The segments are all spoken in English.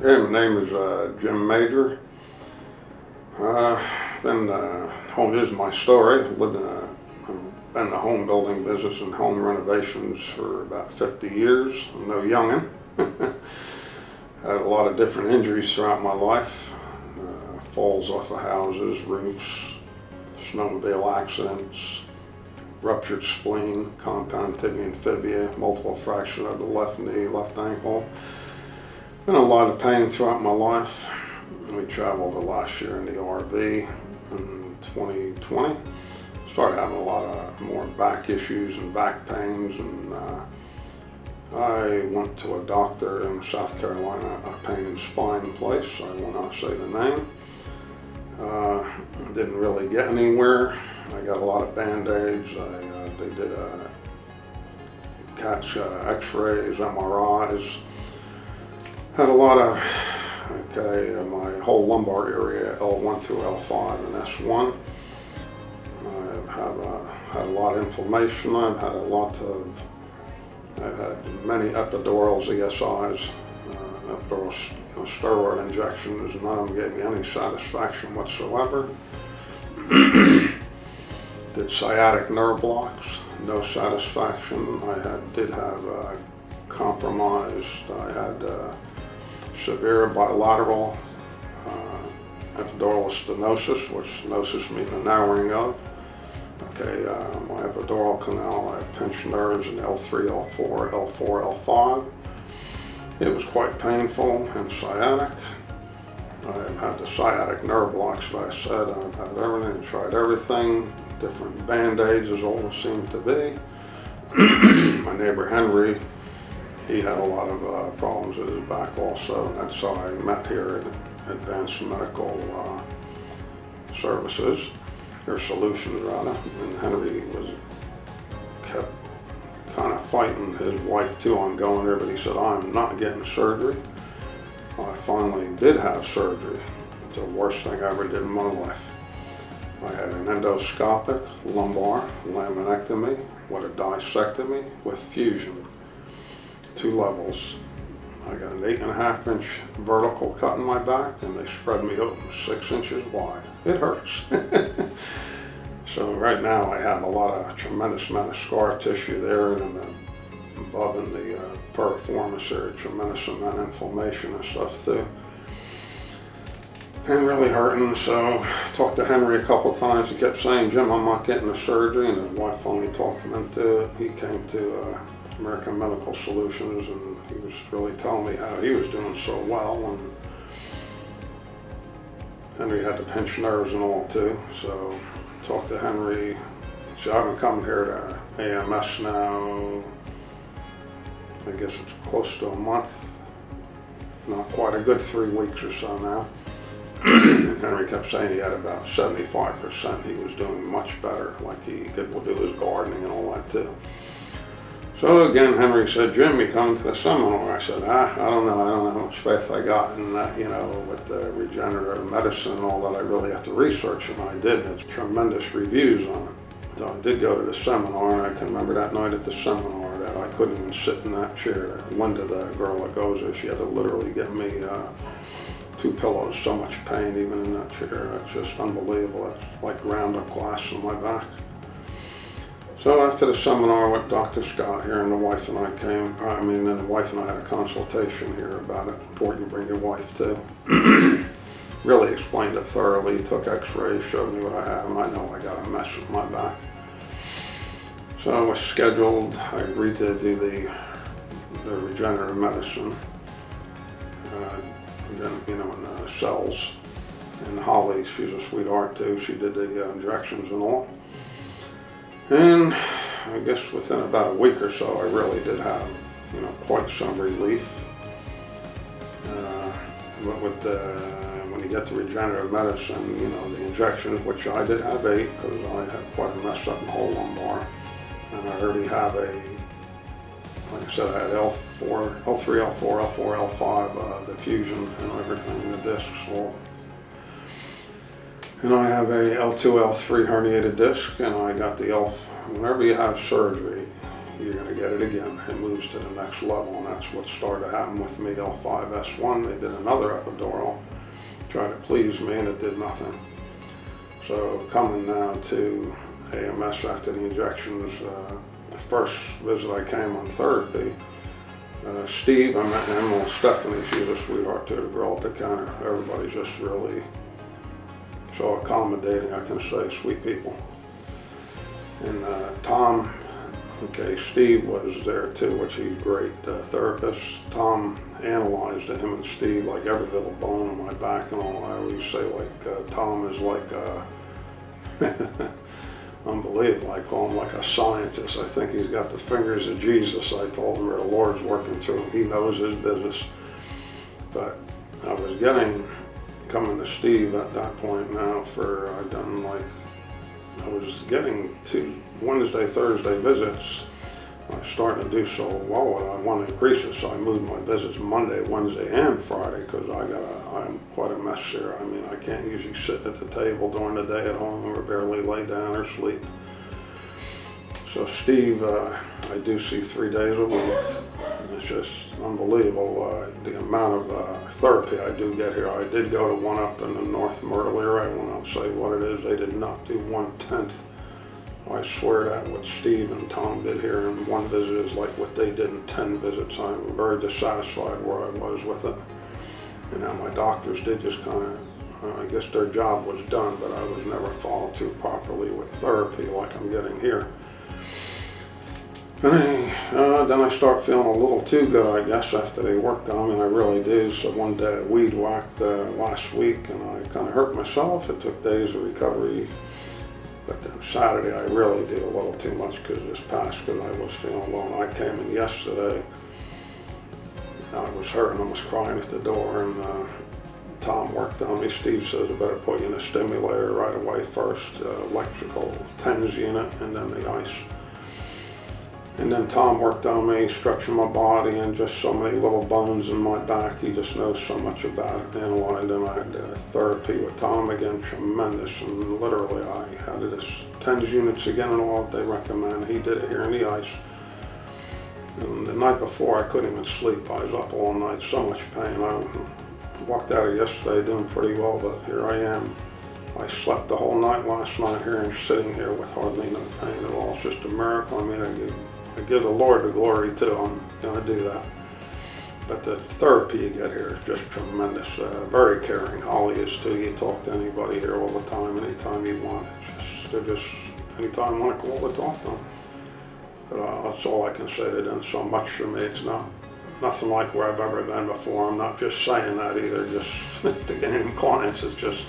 Hey, my name is Jim Major. Home is my story. I've been in the home building business and home renovations for about 50 years. I'm no youngin'. Had a lot of different injuries throughout my life. Falls off of houses, roofs, snowmobile accidents, ruptured spleen, compound tibia and fibula, multiple fractures of the left knee, left ankle. Been a lot of pain throughout my life. We traveled last year in the RV in 2020. Started having a lot of more back issues and back pains, and I went to a doctor in South Carolina, a pain and spine place. I will not say the name. Didn't really get anywhere. I got a lot of band-aids. They did catch x-rays, MRIs. Had a lot of, my whole lumbar area, L1 through L5 and S1. I've had a lot of inflammation. I've had many epidurals, ESIs, epidural steroid injections. None of them gave me any satisfaction whatsoever. Did sciatic nerve blocks, no satisfaction. I did have compromised. I had severe bilateral epidural stenosis, which stenosis means a narrowing of. My epidural canal, I have pinched nerves in L3, L4, L4, L5. It was quite painful and sciatic. I've had the sciatic nerve blocks, that I said. I've had everything, tried everything, different band-aids as all it seemed to be. My neighbor Henry, he had a lot of problems with his back also. That's how I met here at Advanced Medical Services, or Solutions rather. And Henry kept kind of fighting his wife too on going there, but he said, I'm not getting surgery. I finally did have surgery. It's the worst thing I ever did in my life. I had an endoscopic lumbar laminectomy with a discectomy with fusion. 2 levels. I got an 8.5 inch vertical cut in my back, and they spread me open 6 inches wide. It hurts. So right now I have a tremendous amount of scar tissue there, and above in the piriformis there, a tremendous amount of inflammation and stuff too. And really hurting, so I talked to Henry a couple of times. He kept saying, Jim, I'm not getting the surgery, and his wife finally talked him into it. He came to American Medical Solutions, and he was really telling me how he was doing so well. And Henry had to pinch nerves and all too, so I talked to Henry. So I've been coming here to AMS now, I guess it's close to a month, not quite a good 3 weeks or so now. And Henry kept saying he had about 75%. He was doing much better, like he could do his gardening and all that too. So again, Henry said, Jim, you coming to the seminar? I said, I don't know how much faith I got in that, with the regenerative medicine and all that. I really have to research, and I did. There's tremendous reviews on it. So I did go to the seminar, and I can remember that night at the seminar that I couldn't even sit in that chair. Linda, the girl that goes there, she had to literally get me 2 pillows, so much pain even in that chair. That's just unbelievable. It's like ground up glass in my back. So after the seminar with Dr. Scott here, and the wife and I then the wife and I had a consultation here about it. Important to bring your wife too. Really explained it thoroughly, took x-rays, showed me what I have, and I know I got a mess with my back. So I was scheduled. I agreed to do the regenerative medicine. In cells. And Holly, she's a sweetheart too. She did the injections and all. And I guess within about a week or so, I really did have, quite some relief. But when you get to regenerative medicine, the injections, which I did have 8, because I had quite a mess up in the whole lumbar. And I already have like I said, I had L3, L4, L4, L5, the fusion and everything in the discs all. And I have a L2, L3 herniated disc, and I got the whenever you have surgery, you're going to get it again. It moves to the next level, and that's what started happening with me. L5S1, they did another epidural, tried to please me, and it did nothing. So coming now to AMS after the injections, the first visit I came on therapy, Steve, I met him, well, Stephanie, she's a sweetheart too, the girl at the counter. Everybody's just really so accommodating, I can say, sweet people. And Tom, okay, Steve was there too, which he's great therapist. Tom analyzed him and Steve, like every little bone in my back and all. I always say, like, Tom is like unbelievable. I call him like a scientist. I think he's got the fingers of Jesus. I told him the Lord's working through him. He knows his business. But I was coming to Steve at that point now I was getting 2 Wednesday, Thursday visits. I was starting to do so well, and I want to increase it, so I moved my visits Monday, Wednesday, and Friday, because I'm quite a mess here. I mean, I can't usually sit at the table during the day at home or barely lay down or sleep. So Steve, I do see 3 days a week. It's just unbelievable the amount of therapy I do get here. I did go to one up in the North Myrtle area. I won't say what it is. They did not do 1/10. I swear that what Steve and Tom did here in one visit is like what they did in 10 visits. I'm very dissatisfied where I was with it. And now my doctors did just kind of, I guess their job was done, but I was never followed through properly with therapy like I'm getting here. And then I start feeling a little too good, I guess, after they worked on me, and I really do. So one day I weed whacked last week, and I kind of hurt myself. It took days of recovery. But then Saturday I really did a little too much because this past, because I was feeling low. And I came in yesterday, and I was hurting, I was crying at the door, and Tom worked on me. Steve says, I better put you in a stimulator right away first, electrical TENS unit, and then the ice. And then Tom worked on me, stretching my body and just so many little bones in my back. He just knows so much about it. And then I had therapy with Tom again, tremendous. And literally I had this TENS units again and all that they recommend. He did it here in the ice. And the night before I couldn't even sleep. I was up all night, so much pain. I walked out of yesterday doing pretty well, but here I am. I slept the whole night last night here and sitting here with hardly no pain at all. It's just a miracle. I mean, I give the Lord the glory too. I'm going to do that. But the therapy you get here is just tremendous. Very caring. Holly is too. You talk to anybody here all the time, anytime you want. Anytime I want to call to talk to them. But that's all I can say. They've done so much for me. It's nothing like where I've ever been before. I'm not just saying that either. Just to gain clients, it's just.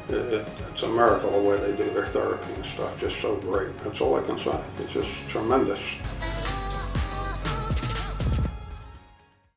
It's a miracle the way they do their therapy and stuff, just so great. That's all I can say. It's just tremendous.